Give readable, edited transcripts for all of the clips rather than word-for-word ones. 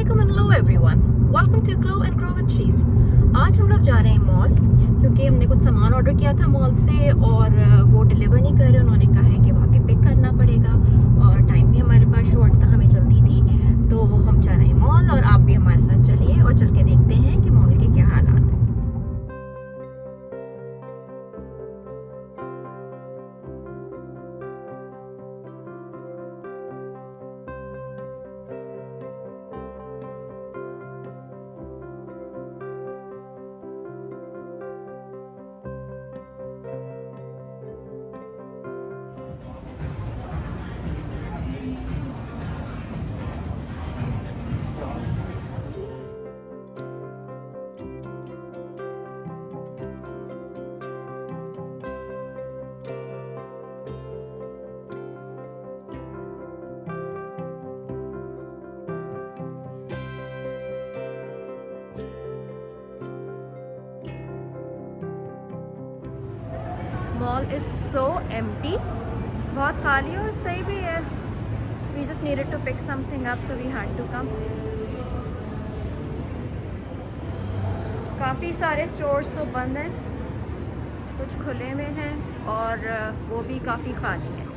अस्सलामुअलैकुम and hello everyone, welcome to glow and grow with शीज। आज हम लोग जा रहे हैं मॉल क्योंकि हमने कुछ सामान ऑर्डर किया था मॉल से और वो डिलीवर नहीं कर रहे। उन्होंने कहा है कि वहाँ के पिक करना पड़ेगा और टाइम भी हमारे पास शॉर्ट था, हमें जल्दी थी, तो हम जा रहे हैं मॉल और आप भी हमारे साथ चलिए और चल के देखते हैं कि मॉल के क्या हालात हैं। मॉल इज सो एम्प्टी, बहुत खाली और सही भी है। We just needed to pick something up so we had to come. काफ़ी सारे स्टोर्स तो बंद हैं, कुछ खुले हुए हैं और वो भी काफ़ी खाली हैं।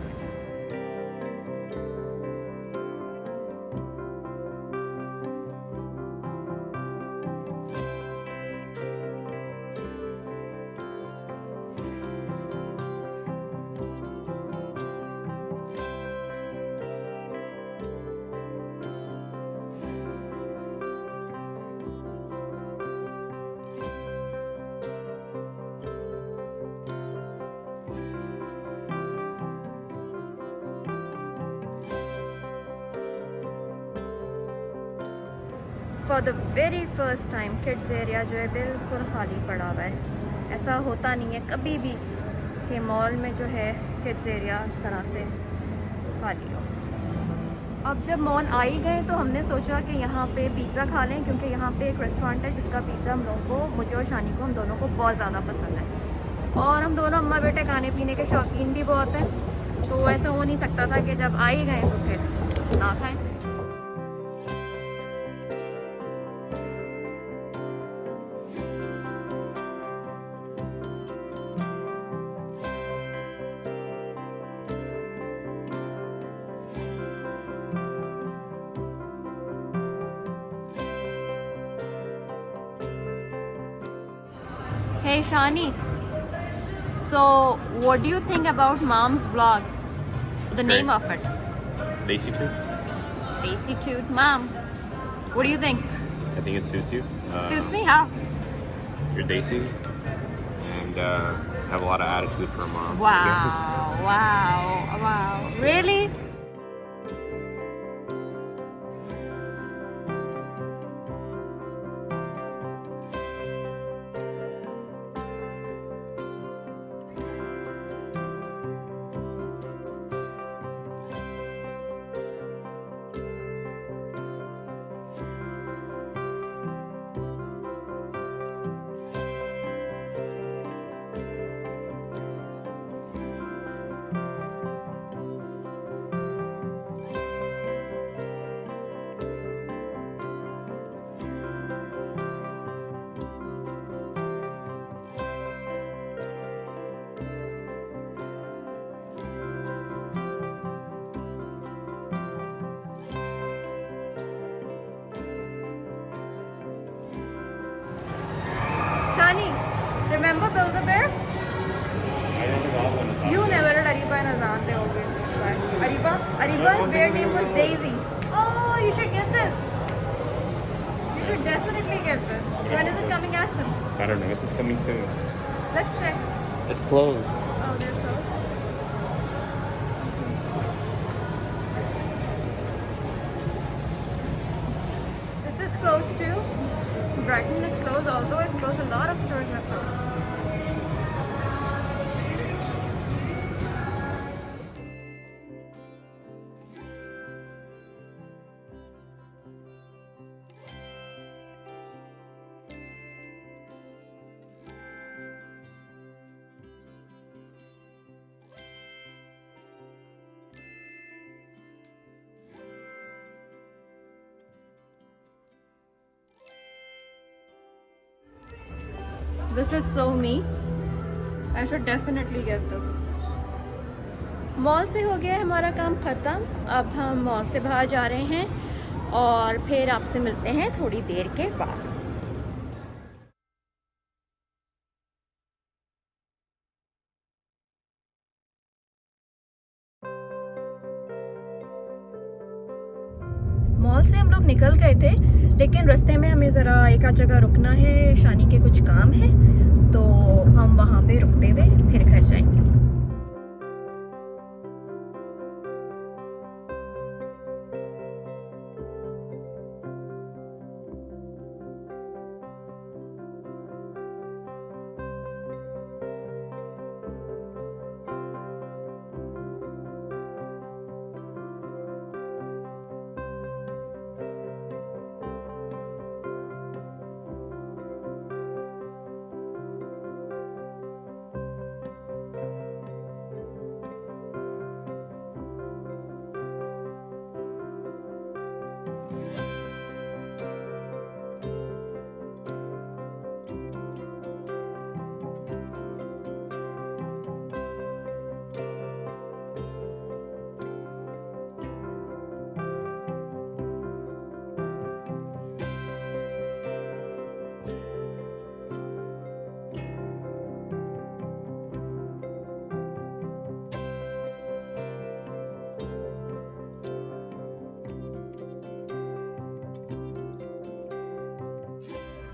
For the very first time kids area जो है बिल्कुल खाली पड़ा हुआ है। ऐसा होता नहीं है कभी भी कि मॉल में जो है किड्स एरिया इस तरह से खाली हो। अब जब मॉल आ ही गए तो हमने सोचा कि यहाँ पे पिज़्ज़ा खा लें, क्योंकि यहाँ पे एक रेस्टोरेंट है जिसका पिज़्ज़ा हम लोगों को, मुझे और शानी को, हम दोनों को बहुत ज़्यादा पसंद है और हम दोनों अम्मा बेटे खाने पीने के शौकीन भी बहुत हैं, तो ऐसा हो नहीं सकता था कि जब आ ही गए तो फिर ना खाएँ। Hey Shani, so what do you think about Mom's vlog? The name of it, Daisy Toot? Daisy Toot Mom. What do you think? I think it suits you. Suits me how? You're Daisy and have a lot of attitude for a mom. Wow, wow, wow. Really? Shani, remember Build-A-Bear? I don't think all one. You never heard Ariba and Azan, they always. Ariba's bear name was Daisy. Oh, you should get this. You should definitely get this. When is it coming? Ask them. I don't know. This is coming soon. Let's check. It's closed. Oh, they're closed. This is closed too. Brighton is closed, although it's closed. A lot of stores are closed. This is so me. I should definitely get this. Mall से हो गया है हमारा काम ख़त्म। अब हम mall से बाहर जा रहे हैं और फिर आपसे मिलते हैं थोड़ी देर के बाद। मॉल से हम लोग निकल गए थे, लेकिन रास्ते में हमें ज़रा एक आध जगह रुकना है, शानी के कुछ काम है, तो हम वहाँ पे रुकते हुए फिर घर जाएंगे।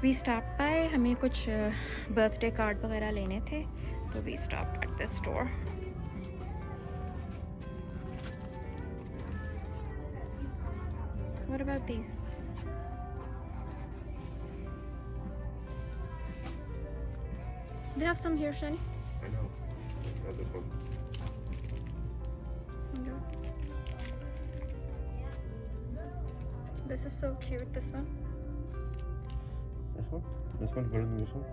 वी स्टॉप बाय, हमें कुछ बर्थडे कार्ड वगैरह लेने थे, तो we stop at this store. What about these? They have some here, Shani. I know. How's this one? This is so cute, this one. This one? This one's better than this one?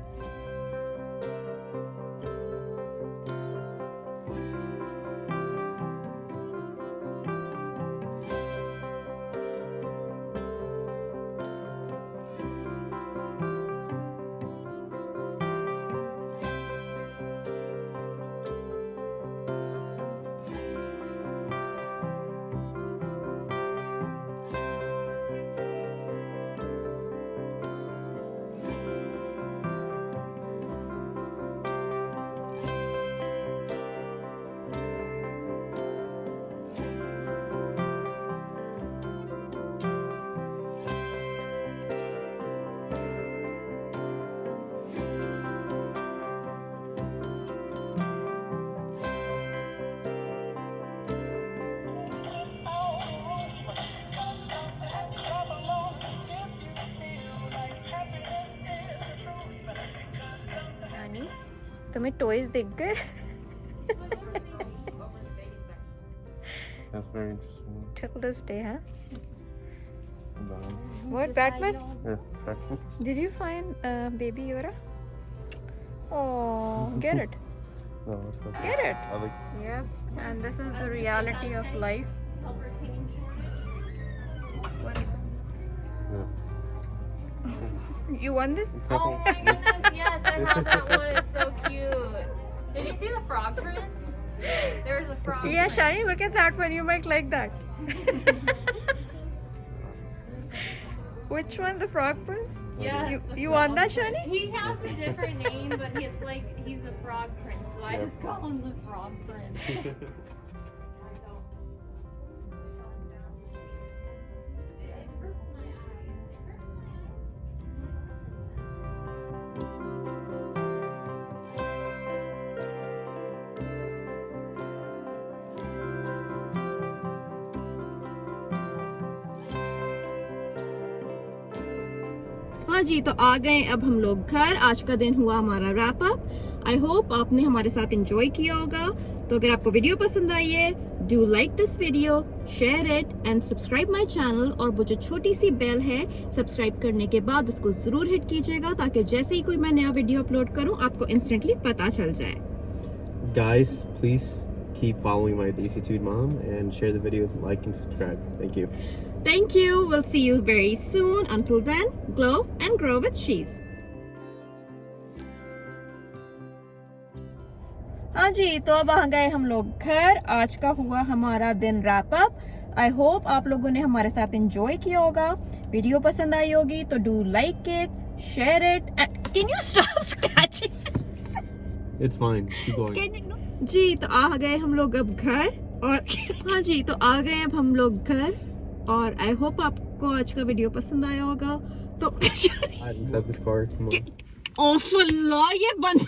तुम्हें toys दिख गए? That's very interesting. Till this day, huh? Batman. What, Batman? Yeah, Batman. Did you find baby Yoda? Oh, get it. No, that's not. Get it. I like. Yep, and this is the reality of life. What is it? Yeah. You won this? Oh my goodness, yes, I have that one. It's so cute. Did you see the Frog Prince? There's a frog Yeah, prince. Shani, look at that one. You might like that. Which one? The Frog Prince? Yes, You the you want Frog that, Shani? Prince. He has a different name, but it's like he's a Frog Prince, so I Yeah. just call him the Frog Prince. हाँ जी, तो आ गए अब हम लोग घर। आज का दिन हुआ हमारा रैप अप। आई होप आपने हमारे साथ एंजॉय किया होगा। तो अगर आपको वीडियो पसंद आई है, do like this video, share it and subscribe my channel. और वो जो छोटी सी बेल है, सब्सक्राइब करने के बाद उसको जरूर हिट कीजिएगा, ताकि जैसे ही कोई मैं नया वीडियो अपलोड करूँ आपको इंस्टेंटली पता चल जाए। Guys, please keep following my Destitute mom and share the videos, like and subscribe. Thank you. Thank you. We'll see you very soon. Until then, glow and grow with cheese. हाँ जी, तो अब आ गए हम लोग घर। आज का हुआ हमारा दिन रैप अप। आई होप आप लोगों ने हमारे साथ एंजॉय किया होगा। वीडियो पसंद आई होगी तो do like it, share it. Can you stop scratching? It's fine. Keep going. जी, तो आ गए हम लोग अब घर और हाँ जी, तो आ गए अब हम लोग घर और आई होप आपको आज का वीडियो पसंद आया होगा। तो I inside this car. Come on. ये बंद